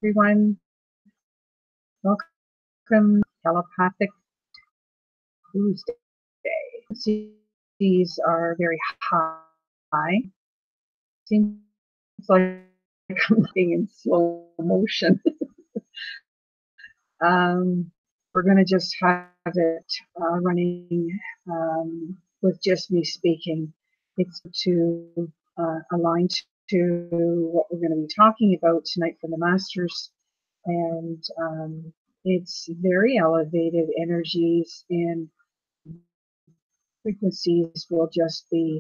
Everyone. Welcome to Telepathic Tuesday. These are very high. Seems like I'm looking in slow motion. We're going to just have it running with just me speaking. It's to align to what we're going to be talking about tonight for the Masters. And it's very elevated energies, and frequencies will just be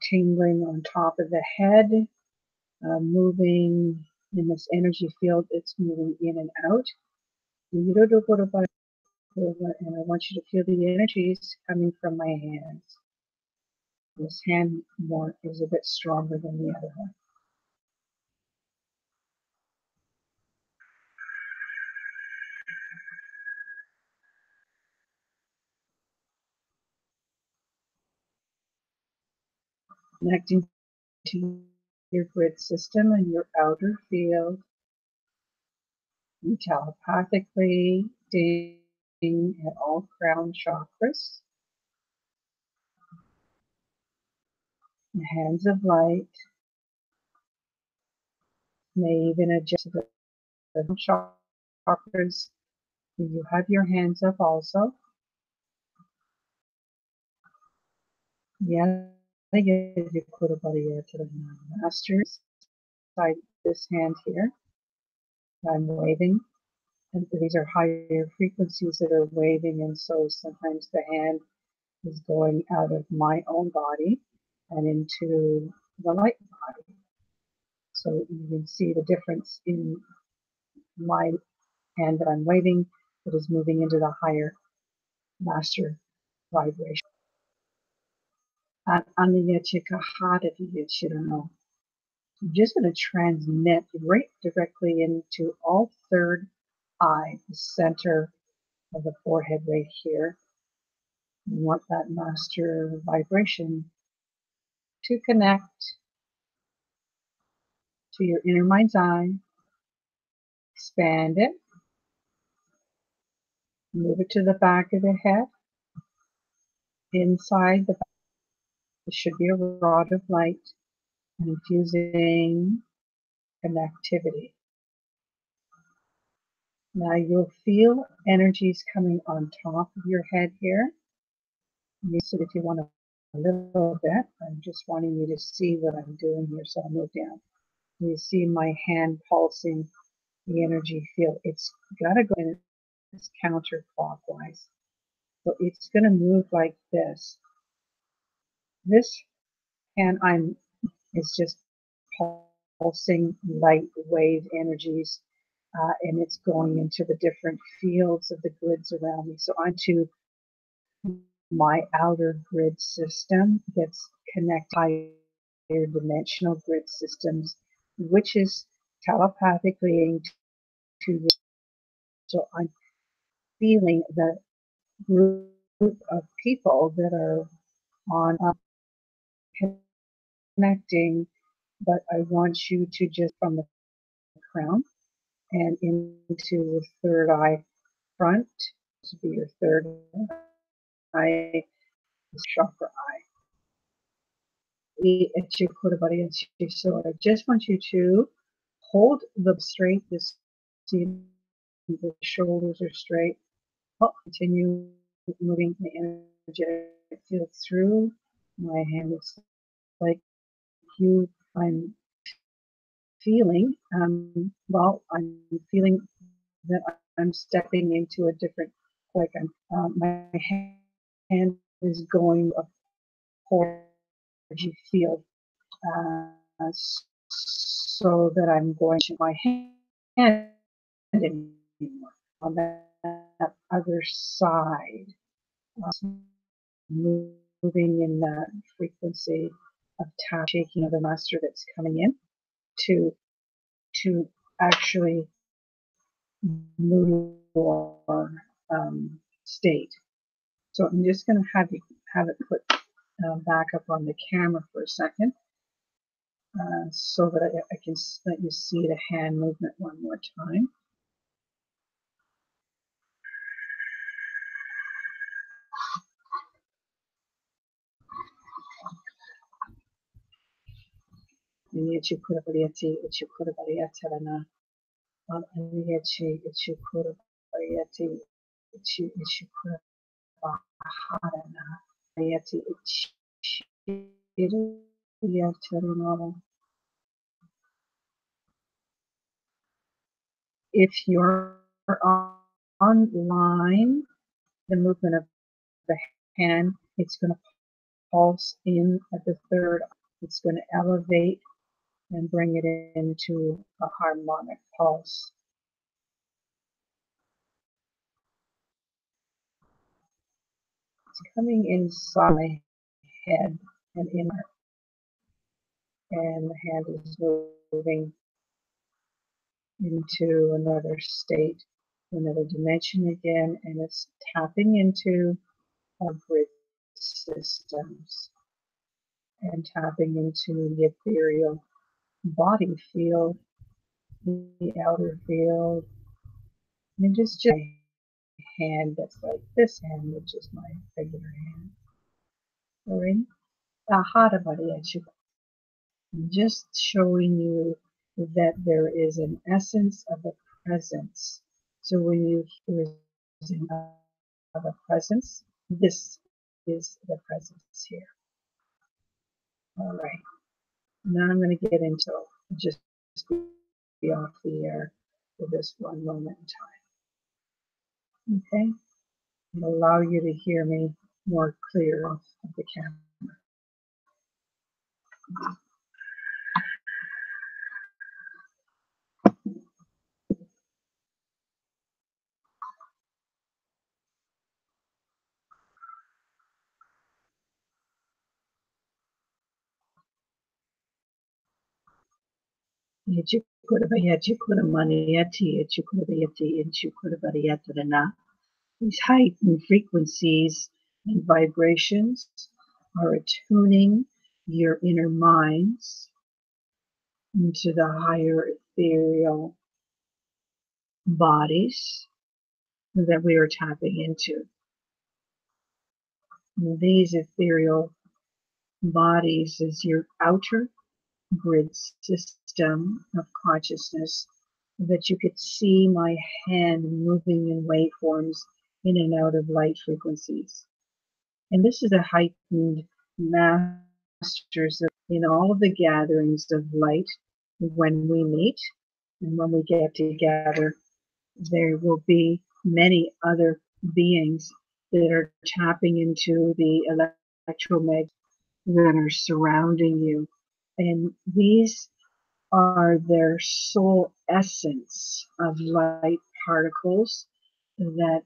tingling on top of the head, moving in this energy field. It's moving in and out. And I want you to feel the energies coming from my hands. This hand more is a bit stronger than the other one. Connecting to your grid system and your outer field. You telepathically ding at all crown chakras. The hands of light may even adjust to the chakras. You have your hands up also. Yeah, I give you Kurabariya to the masters. Side this hand here. I'm waving. And these are higher frequencies that are waving, and so sometimes the hand is going out of my own body and into the light body. So you can see the difference in my hand that I'm waving that is moving into the higher master vibration. I'm just going to transmit right directly into all third eye, the center of the forehead right here. You want that master vibration to connect to your inner mind's eye. Expand it. Move it to the back of the head. Inside the back, there should be a rod of light and infusing connectivity. Now you'll feel energies coming on top of your head here. Use it if you want a little bit. I'm just wanting you to see what I'm doing here, so I'll move down. You see my hand pulsing the energy field. It's got to go in counterclockwise. So it's going to move like this. This hand is just pulsing light wave energies, and it's going into the different fields of the grids around me. So onto my outer grid system gets connected higher dimensional grid systems, which is telepathically to you. So I'm feeling the group of people that are on connecting, but I want you to just from the crown and into the third eye front. This will be your third eye, chakra eye. So I just want you to hold the straight. This see the shoulders are straight. Continue moving the energetic field through my hand. It's like I'm feeling, I'm feeling that I'm stepping into a different, like my hand is going a energy field, so that I'm going to my hand anymore. On that other side, moving in that frequency of tap shaking of the master that's coming in to actually move your state. So I'm just going to have it put back up on the camera for a second. so that I can let you see the hand movement one more time. If you're online, the movement of the hand, it's going to pulse in at the third. It's going to elevate and bring it into a harmonic pulse. It's coming inside my head and in my, and the hand is moving into another state, another dimension again, and it's tapping into our grid systems and tapping into the ethereal body field, the outer field, and just hand that's like this hand, which is my regular hand. Sorry. Just showing you that there is an essence of a presence. So when you hear of a presence, this is the presence here. All right. Now I'm going to get into just be off the air for this one moment in time. Okay? And allow you to hear me more clear off of the camera. These heightened frequencies and vibrations are attuning your inner minds into the higher ethereal bodies that we are tapping into. And these ethereal bodies is your outer grid system of consciousness, that you could see my hand moving in waveforms in and out of light frequencies. And this is a heightened masters in all of the gatherings of light. When we meet and when we get together, there will be many other beings that are tapping into the electromagnetic that are surrounding you. And these are their soul essence of light particles that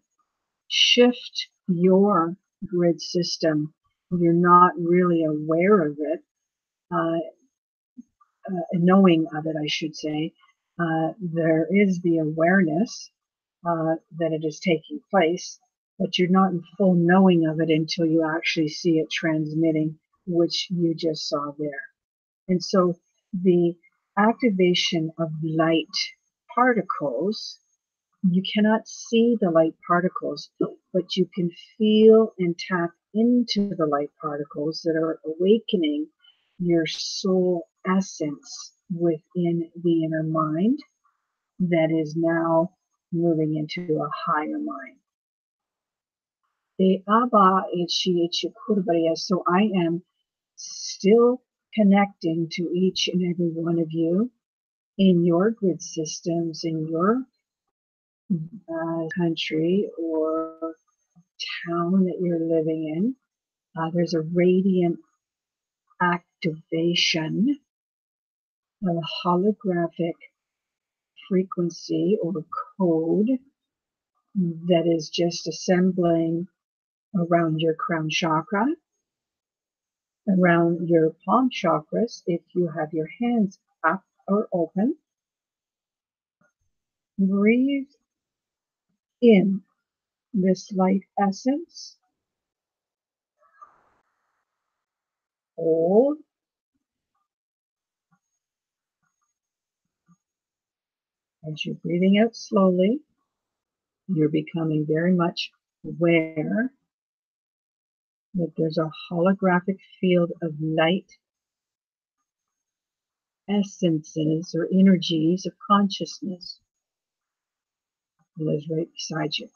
shift your grid system. You're not really aware of it, knowing of it, I should say. There is the awareness that it is taking place, but you're not in full knowing of it until you actually see it transmitting, which you just saw there. And so the activation of light particles, you cannot see the light particles, but you can feel and tap into the light particles that are awakening your soul essence within the inner mind that is now moving into a higher mind. So I am still connecting to each and every one of you in your grid systems, in your country or town that you're living in. There's a radiant activation of a holographic frequency or code that is just assembling around your crown chakra, around your palm chakras. If you have your hands up or open, breathe in this light essence, hold, As you're breathing out slowly, you're becoming very much aware that there's a holographic field of light essences or energies of consciousness that is right beside you.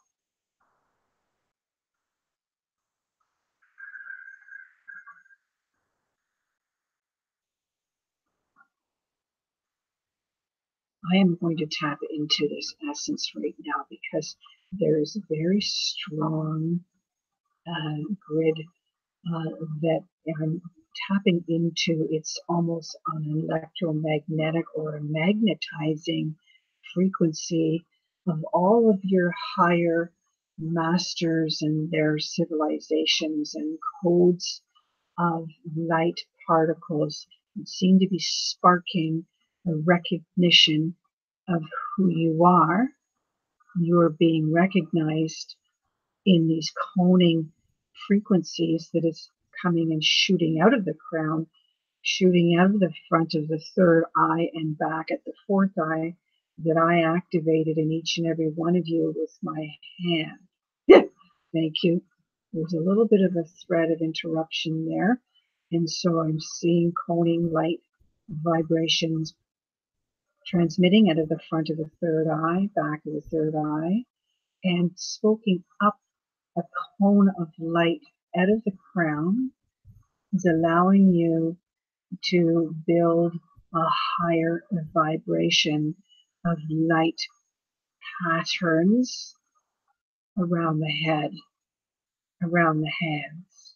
I am going to tap into this essence right now because there is a very strong grid that I'm tapping into. It's almost an electromagnetic or a magnetizing frequency of all of your higher masters and their civilizations and codes of light particles that seem to be sparking a recognition of who you are. You are being recognized in these coning frequencies that is coming and shooting out of the crown, shooting out of the front of the third eye and back at the fourth eye that I activated in each and every one of you with my hand. Thank you. There's a little bit of a thread of interruption there. And so I'm seeing coning light vibrations transmitting out of the front of the third eye, back of the third eye, and smoking up a cone of light out of the crown is allowing you to build a higher vibration of light patterns around the head, around the hands.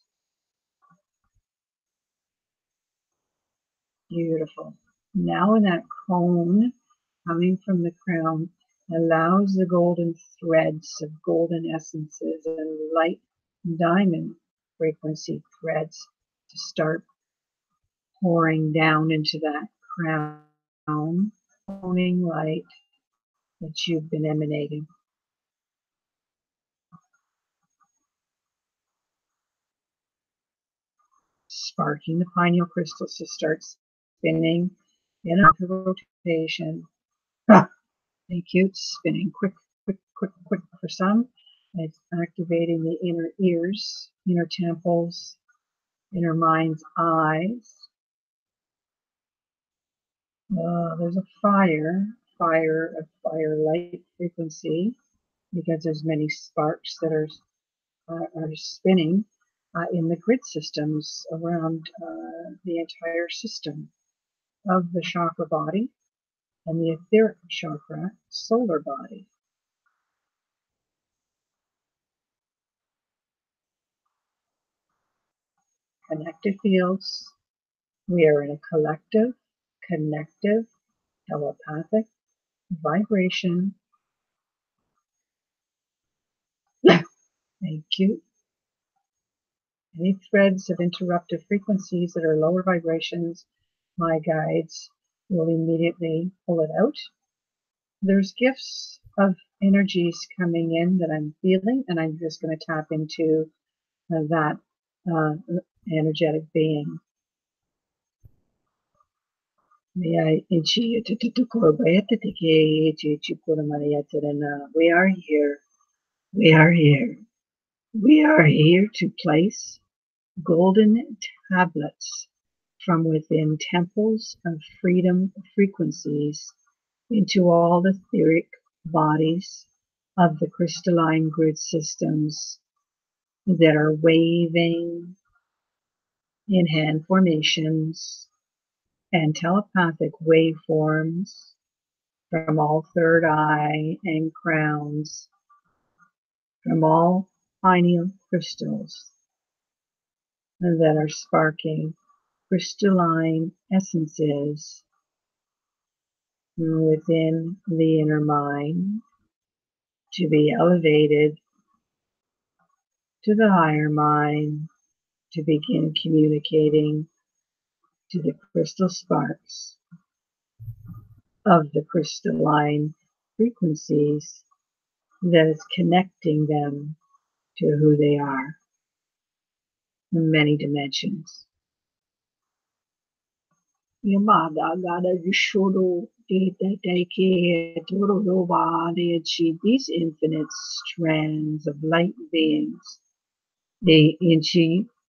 Beautiful. Now in that cone coming from the crown allows the golden threads of golden essences and light diamond frequency threads to start pouring down into that crown, coning light that you've been emanating. Sparking the pineal crystals to start spinning in a rotation. Thank you. It's spinning quick, quick, quick, quick for some. It's activating the inner ears, inner temples, inner mind's eyes. There's a fire light frequency because there's many sparks that are spinning in the grid systems around the entire system of the chakra body and the etheric chakra solar body. Connected fields. We are in a collective, connective, telepathic vibration. Thank you. Any threads of interrupted frequencies that are lower vibrations, my guides will immediately pull it out. There's gifts of energies coming in that I'm feeling, and I'm just going to tap into that energetic being. We are here. We are here. We are here to place golden tablets from within temples of freedom frequencies into all the etheric bodies of the crystalline grid systems that are waving in hand formations and telepathic waveforms from all third eye and crowns, from all pineal crystals that are sparking crystalline essences within the inner mind to be elevated to the higher mind to begin communicating to the crystal sparks of the crystalline frequencies that is connecting them to who they are in many dimensions. Yamada Gada Vishodo These infinite strands of light beings, they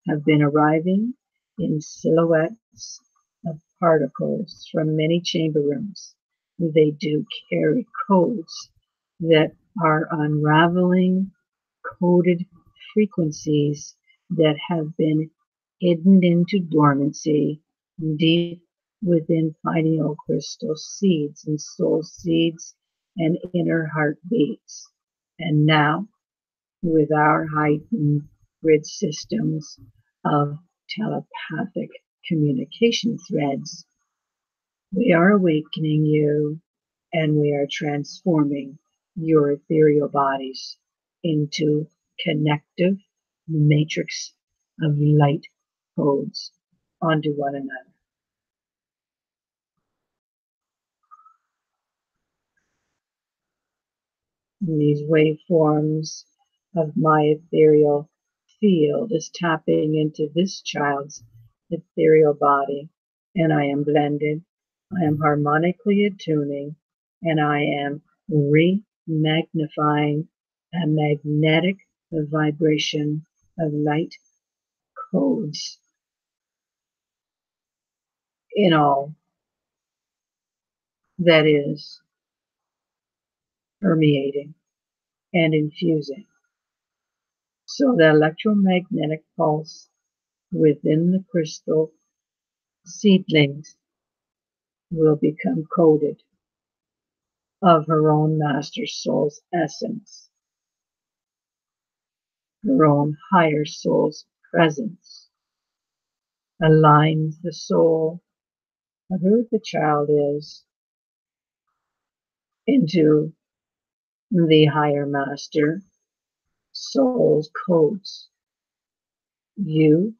have been arriving in silhouettes of particles from many chamber rooms. They do carry codes that are unraveling coded frequencies that have been hidden into dormancy deep within pineal crystal seeds and soul seeds and inner heartbeats. And now, with our heightened grid systems of telepathic communication threads, we are awakening you and we are transforming your ethereal bodies into connective matrix of light codes onto one another. These waveforms of my ethereal field is tapping into this child's ethereal body, and I am blended, I am harmonically attuning, and I am re-magnifying a magnetic vibration of light codes in all that is permeating and infusing. So the electromagnetic pulse within the crystal seedlings will become coded of her own master soul's essence, her own higher soul's presence, aligns the soul of who the child is into the higher master soul's codes. You,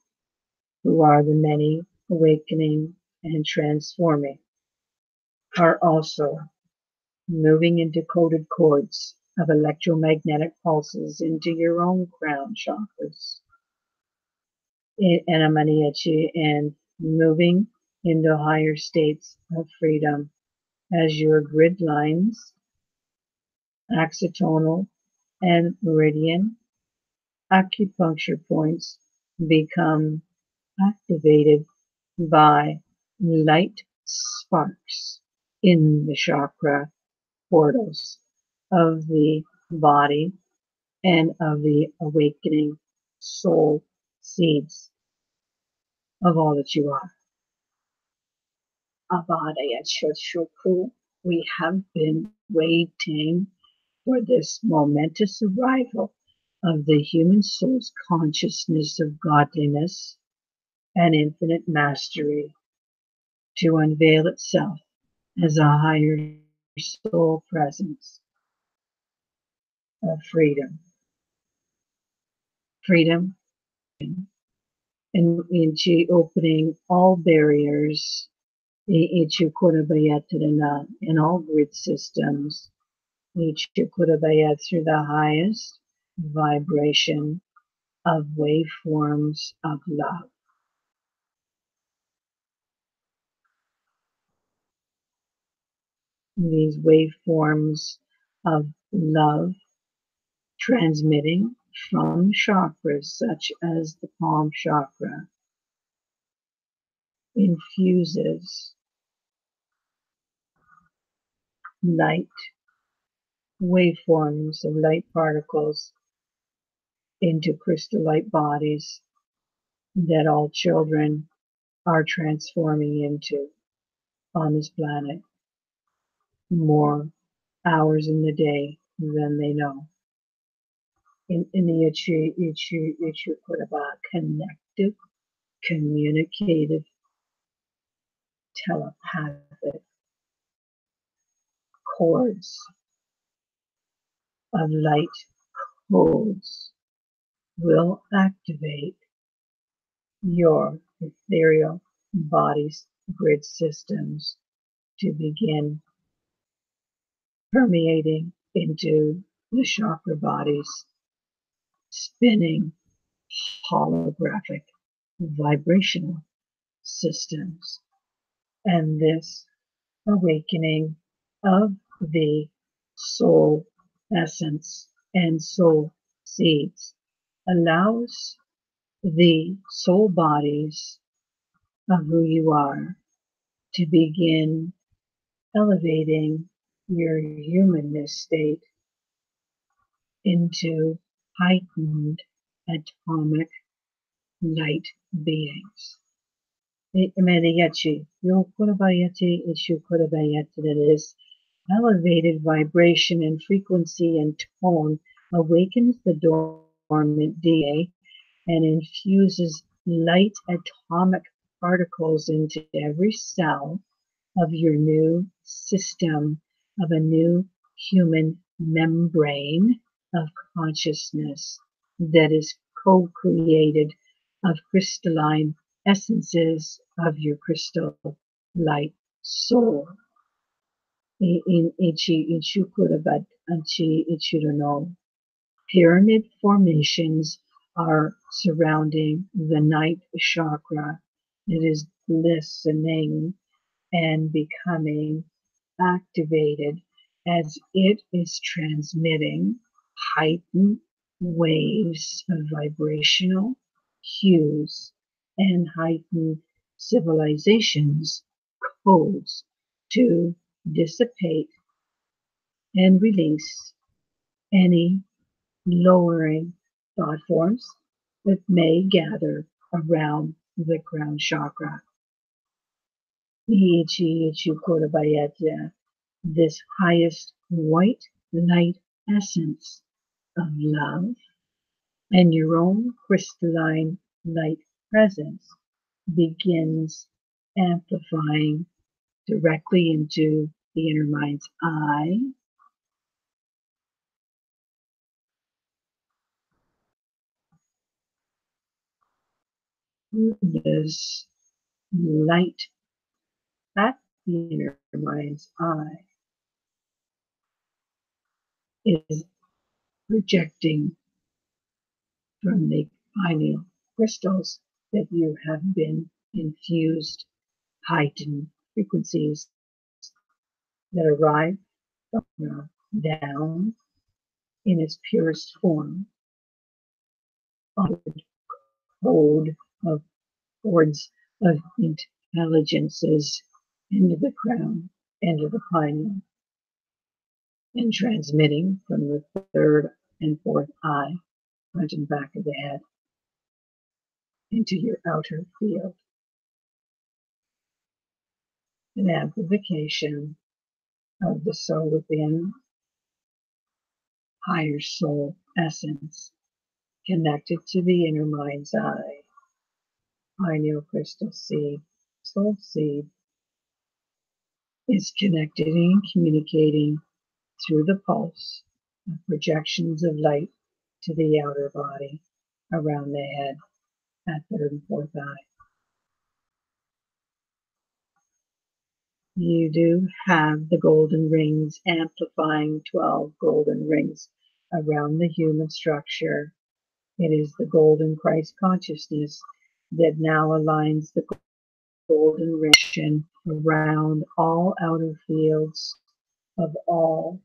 who are the many awakening and transforming, are also moving into coded chords of electromagnetic pulses into your own crown chakras and moving into higher states of freedom as your grid lines, axonal and meridian acupuncture points become activated by light sparks in the chakra portals of the body and of the awakening soul seeds of all that you are. Abadaya Chochoku, we have been waiting for this momentous arrival of the human soul's consciousness of godliness and infinite mastery to unveil itself as a higher soul presence of freedom. Freedom into opening all barriers in all grid systems through the highest vibration of waveforms of love. These waveforms of love transmitting from chakras such as the palm chakra infuses light waveforms of light particles into crystallite bodies that all children are transforming into on this planet more hours in the day than they know. In the connective, communicative, telepathic chords of light codes will activate your ethereal body's grid systems to begin permeating into the chakra bodies, spinning holographic vibrational systems. And this awakening of the soul essence and soul seeds allows the soul bodies of who you are to begin elevating your humanness state into heightened atomic light beings. Mediyachi, Yokurabayati, Ishukurabayati, that is, elevated vibration and frequency and tone awakens the dormant DA and infuses light atomic particles into every cell of your new system, of a new human membrane of consciousness that is co-created of crystalline essences of your crystal light soul. In Ichi Ichukurabat Anchi Ichirono. Pyramid formations are surrounding the ninth chakra. It is listening and becoming activated as it is transmitting heightened waves of vibrational hues and heightened civilizations codes to dissipate and release any lowering thought forms that may gather around the crown chakra. This highest white light essence of love and your own crystalline light presence begins amplifying directly into the inner mind's eye. This light at the inner mind's eye is projecting from the pineal crystals that you have been infused heightened frequencies that arrive down in its purest form on the code of chords of intelligences into the crown, into the pineal, and transmitting from the third and fourth eye, front and back of the head, into your outer field. An amplification of the soul within, higher soul essence, connected to the inner mind's eye, pineal crystal seed, soul seed, is connected and communicating through the pulse of projections of light to the outer body around the head at third and fourth eye. You do have the golden rings amplifying 12 golden rings around the human structure. It is the golden Christ consciousness that now aligns the golden ring around all outer fields of all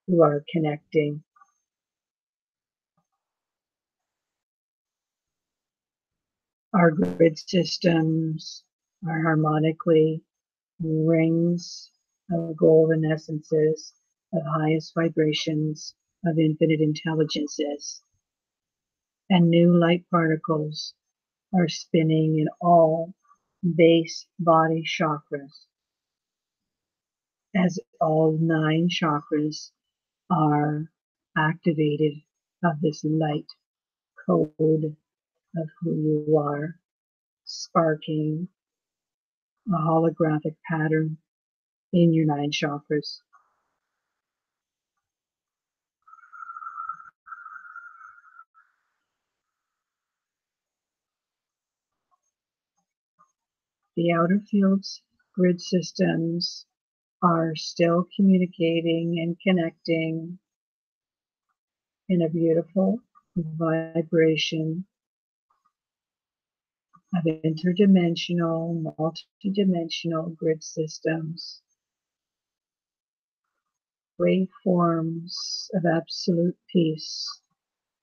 who are connecting. Our grid systems are harmonically rings of golden essences of highest vibrations of infinite intelligences, and new light particles are spinning in all base body chakras as all 9 chakras are activated of this light code of who you are, sparking a holographic pattern in your 9 chakras. The outer fields grid systems are still communicating and connecting in a beautiful vibration of interdimensional, multidimensional grid systems waveforms of absolute peace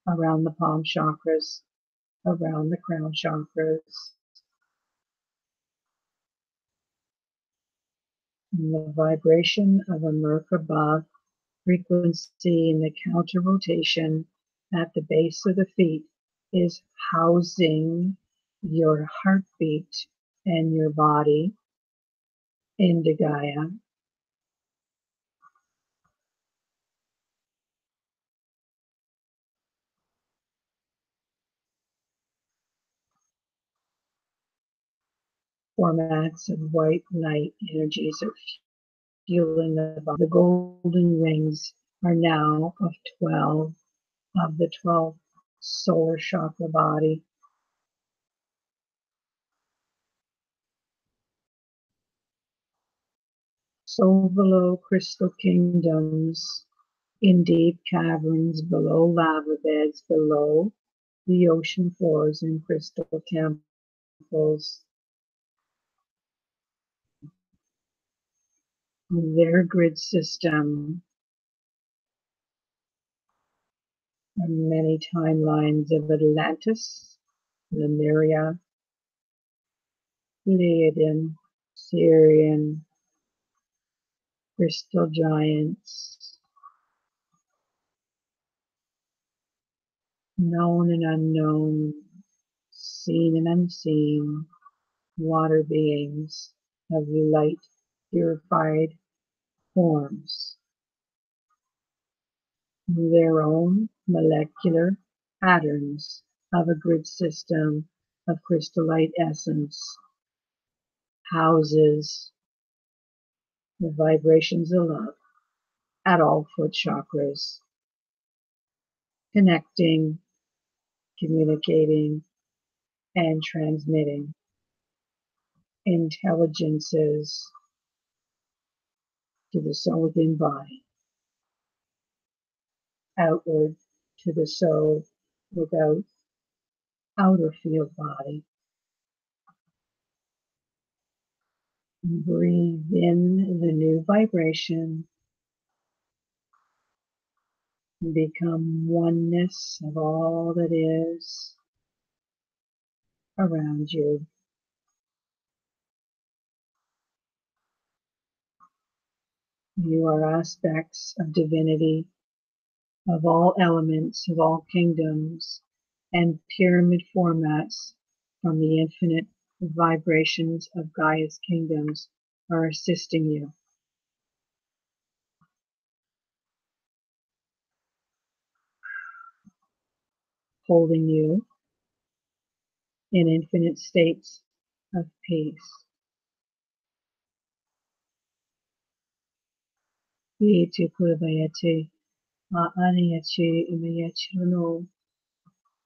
around the palm chakras, around the crown chakras, and the vibration of a Merkaba frequency in the counter rotation at the base of the feet is housing your heartbeat and your body into Gaia. Formats of white light energies are fueling the body. The golden rings are now of 12 of the 12 solar chakra body. So below crystal kingdoms, in deep caverns, below lava beds, below the ocean floors in crystal temples, their grid system, and many timelines of Atlantis, Lemuria, Pleiadian, Syrian, crystal giants, known and unknown, seen and unseen, water beings of light purified forms, their own molecular patterns of a grid system of crystallite essence houses the vibrations of love at all foot chakras, connecting, communicating, and transmitting intelligences to the soul within body, outward to the soul without outer field body. Breathe in the new vibration, become oneness of all that is around you. You are aspects of divinity, of all elements, of all kingdoms, and pyramid formats from the infinite vibrations of Gaia's kingdoms are assisting you, holding you in infinite states of peace. Vitu Kulavayati, Aniyachi Imayachuno,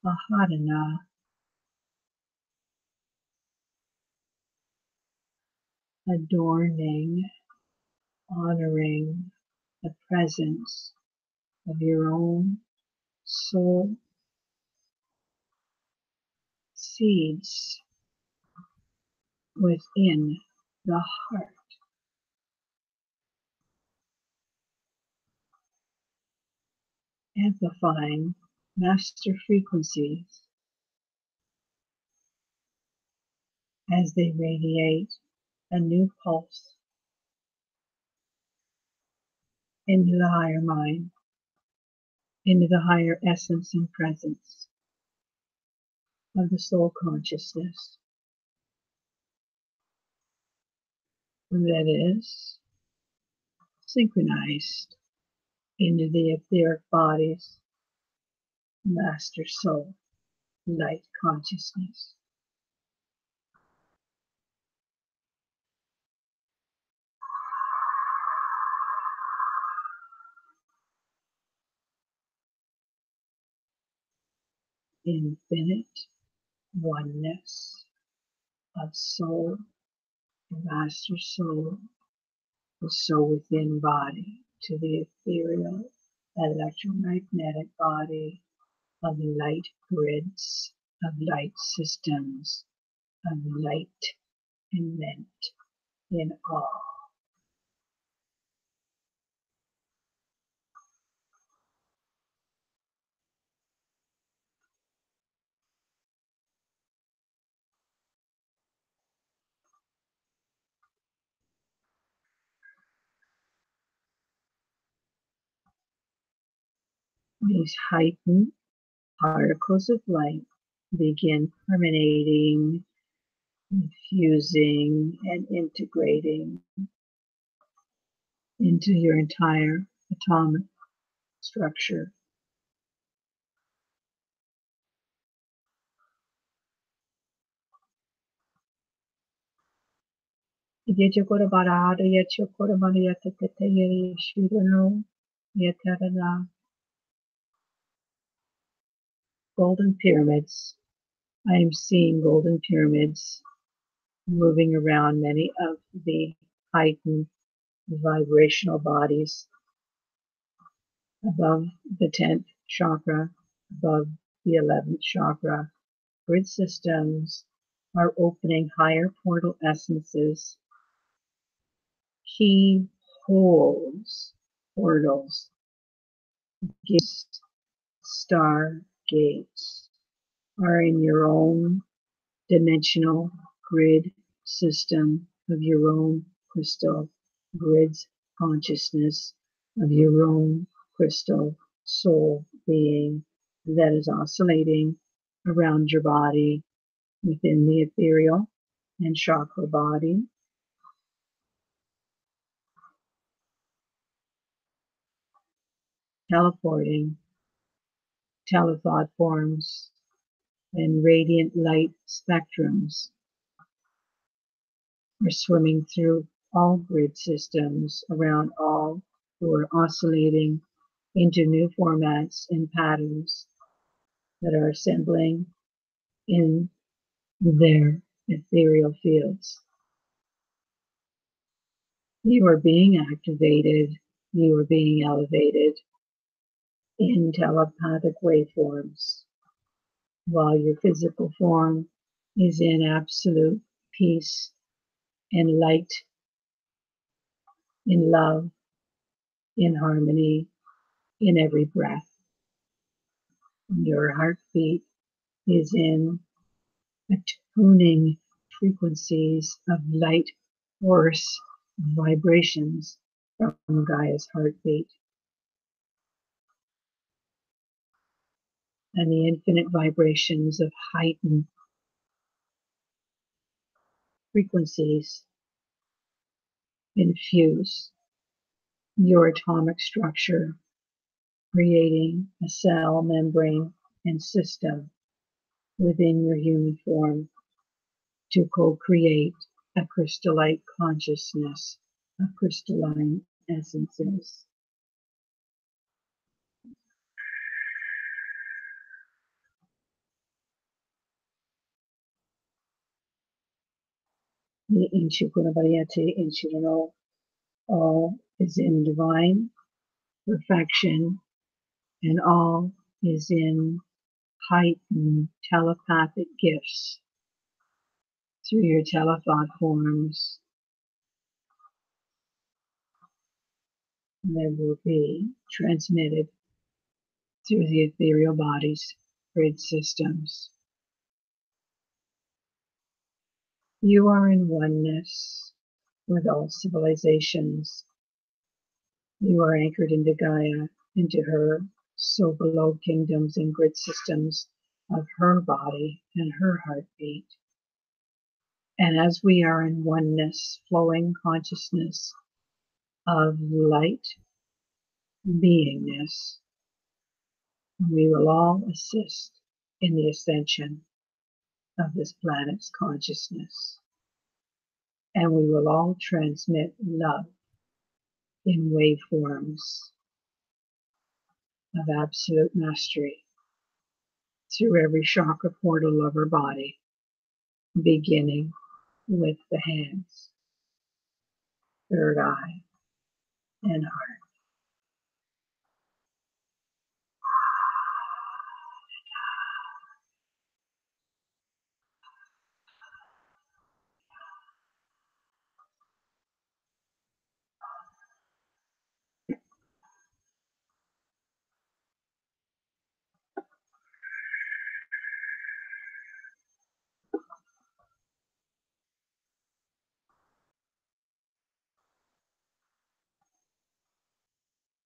Ahadana, adorning, honoring the presence of your own soul seeds within the heart, amplifying master frequencies as they radiate a new pulse into the higher mind, into the higher essence and presence of the soul consciousness that is synchronized into the etheric body's master soul, light consciousness. Infinite oneness of soul, master soul, the soul within body, to the ethereal electromagnetic body of light grids, of light systems, of light imment in all. These heightened particles of light begin permeating, fusing, and integrating into your entire atomic structure. Golden pyramids. I am seeing golden pyramids moving around many of the heightened vibrational bodies above the 10th chakra, above the 11th chakra. Grid systems are opening higher portal essences, key holes, portals, gates, star gates are in your own dimensional grid system of your own crystal grids consciousness of your own crystal soul being that is oscillating around your body within the ethereal and chakra body, teleporting telethought forms and radiant light spectrums are swimming through all grid systems around all who are oscillating into new formats and patterns that are assembling in their ethereal fields. You are being activated, you are being elevated in telepathic waveforms, while your physical form is in absolute peace and light, in love, in harmony, in every breath. Your heartbeat is in attuning frequencies of light force vibrations from Gaia's heartbeat. And the infinite vibrations of heightened frequencies infuse your atomic structure, creating a cell membrane and system within your human form to co-create a crystallite consciousness of crystalline essences. The Inchukunabariate Inchirano, all is in divine perfection, and all is in heightened telepathic gifts through your telethought forms that will be transmitted through the ethereal bodies, grid systems. You are in oneness with all civilizations. You are anchored into Gaia, into her so below kingdoms and grid systems of her body and her heartbeat. And as we are in oneness, flowing consciousness of light beingness, we will all assist in the ascension of this planet's consciousness. And we will all transmit love in waveforms of absolute mastery through every chakra portal of our body, beginning with the hands, third eye, and heart.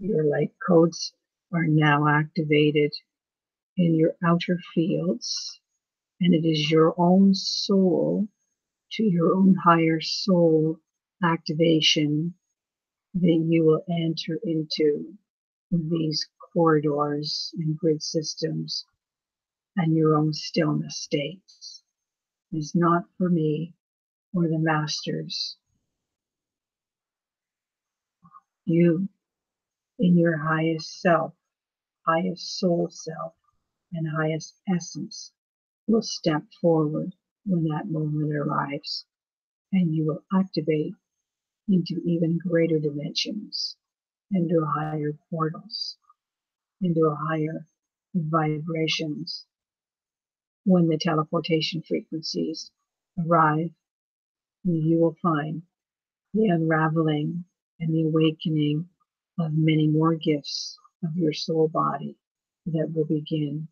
Your light codes are now activated in your outer fields, and it is your own soul to your own higher soul activation that you will enter into these corridors and grid systems and your own stillness states. It is not for me or the masters. You, in your highest self, highest soul self, and highest essence, will step forward when that moment arrives, and you will activate into even greater dimensions, into higher portals, into higher vibrations. When the teleportation frequencies arrive, you will find the unraveling and the awakening of many more gifts of your soul body that will begin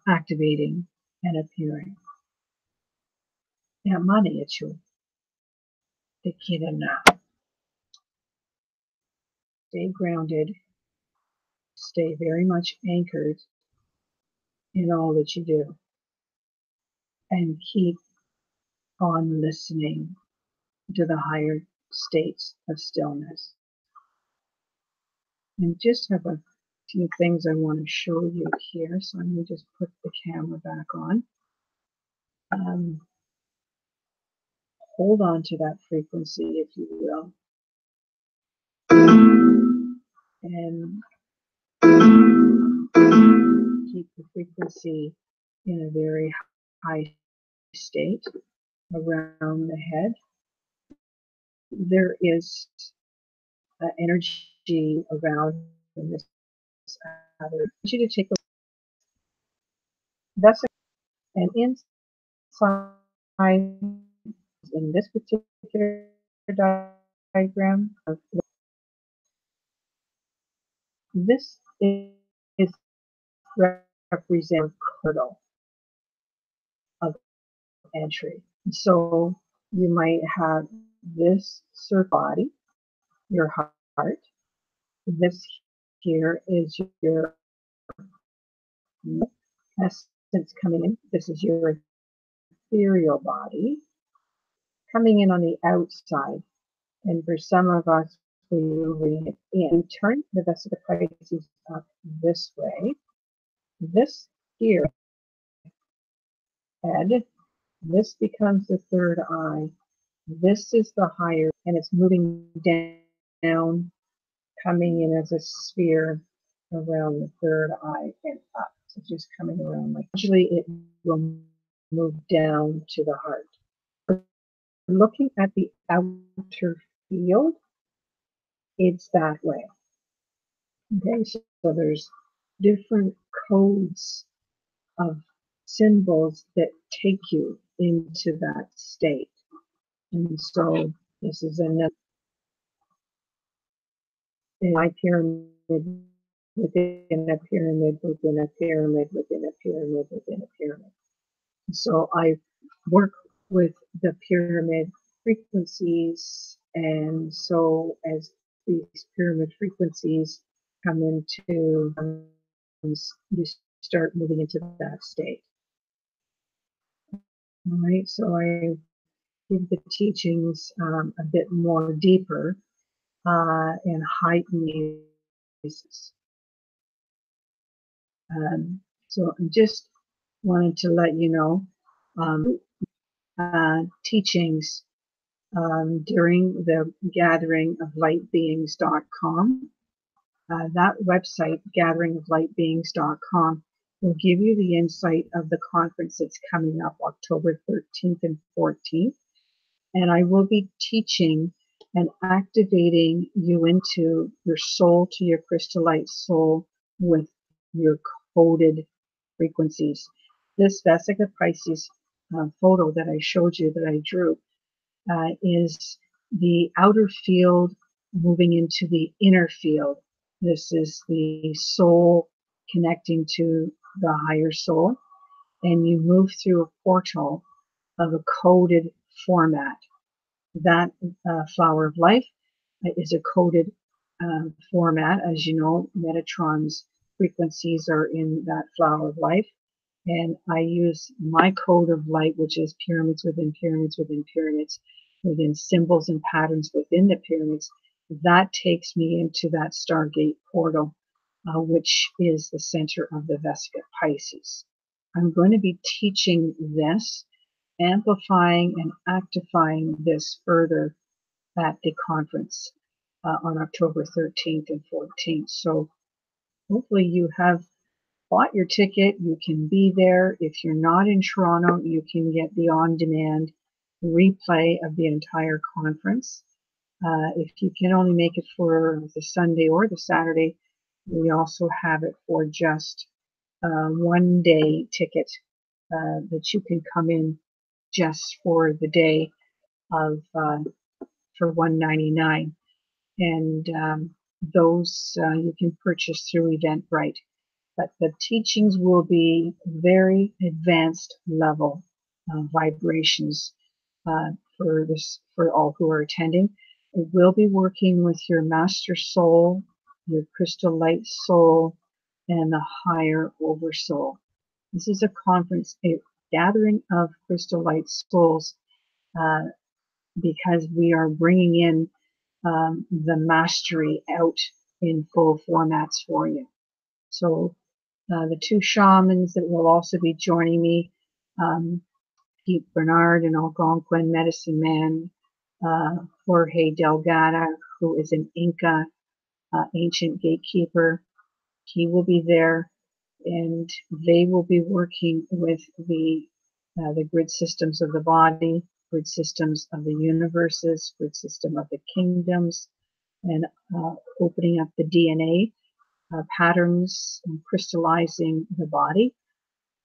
activating and appearing. Money hecho, te quieren now. Stay grounded, stay very much anchored in all that you do, and keep on listening to the higher states of stillness. And just have a few things I want to show you here. So I'm going to just put the camera back on. Hold on to that frequency, if you will, and keep the frequency in a very high state around the head. There is energy around in this other. I want you to take a that's and inside in this particular diagram of this is represent portal of entry. So you might have this circle body, your heart. This here is your essence coming in. This is your ethereal body coming in on the outside. And for some of us, we're moving it in. Turn the vesica Pisces up this way. This here, head, this becomes the third eye. This is the higher, and it's moving down, coming in as a sphere around the third eye and up. So it's just coming around like usually it will move down to the heart. Looking at the outer field, it's that way. Okay, so there's different codes of symbols that take you into that state. And so this is another pyramid within a pyramid within a pyramid within a pyramid within a pyramid. So I work with the pyramid frequencies, and so as these pyramid frequencies come into, you start moving into that state. All right, so I give the teachings a bit more deeper and heightened basis. So I just wanted to let you know teachings during the gathering of lightbeings.com. That website, gatheringoflightbeings.com, will give you the insight of the conference that's coming up October 13th and 14th. And I will be teaching and activating you into your soul to your crystallite soul with your coded frequencies. This Vesica Pisces photo that I showed you, that I drew, is the outer field moving into the inner field. This is the soul connecting to the higher soul, and you move through a portal of a coded format. That flower of life is a coded format. As you know, Metatron's frequencies are in that flower of life. And I use my code of light, which is pyramids within pyramids within pyramids, within symbols and patterns within the pyramids. That takes me into that Stargate portal, which is the center of the Vesica Pisces. I'm going to be teaching this, amplifying and actifying this further at the conference on October 13th and 14th. So hopefully you have bought your ticket. You can be there. If you're not in Toronto, you can get the on-demand replay of the entire conference. If you can only make it for the Sunday or the Saturday, we also have it for just one day ticket that you can come in just for the day of for $199, and those you can purchase through Eventbrite. But the teachings will be very advanced level vibrations for all who are attending. It will be working with your master soul, your crystal light soul, and the higher oversoul. This is a conference, a gathering of crystal light souls, uh, because we are bringing in the mastery out in full formats for you. So the two shamans that will also be joining me, Pete Bernard, an Algonquin medicine man, Jorge Delgado, who is an Inca ancient gatekeeper. He will be there, and they will be working with the grid systems of the body, grid systems of the universes, grid system of the kingdoms, and opening up the DNA patterns and crystallizing the body.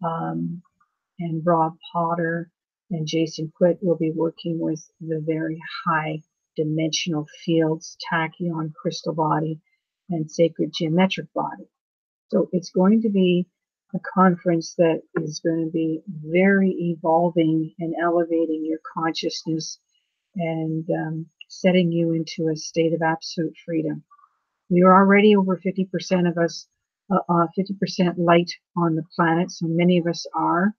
And Rob Potter and Jason Quitt will be working with the very high dimensional fields, tachyon crystal body, and sacred geometric body. So it's going to be a conference that is going to be very evolving and elevating your consciousness and setting you into a state of absolute freedom. We are already over 50% of us, 50% light on the planet, so many of us are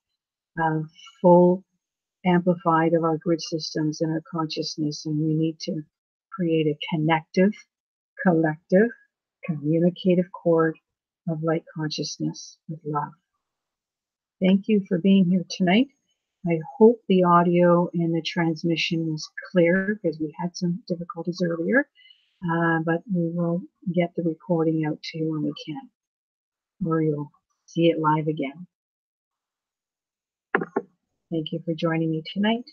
full amplified of our grid systems and our consciousness, and we need to create a connective, collective, communicative cord of light consciousness with love. Thank you for being here tonight. I hope the audio and the transmission was clear, because we had some difficulties earlier, but we will get the recording out to you when we can, or you'll see it live again. Thank you for joining me tonight.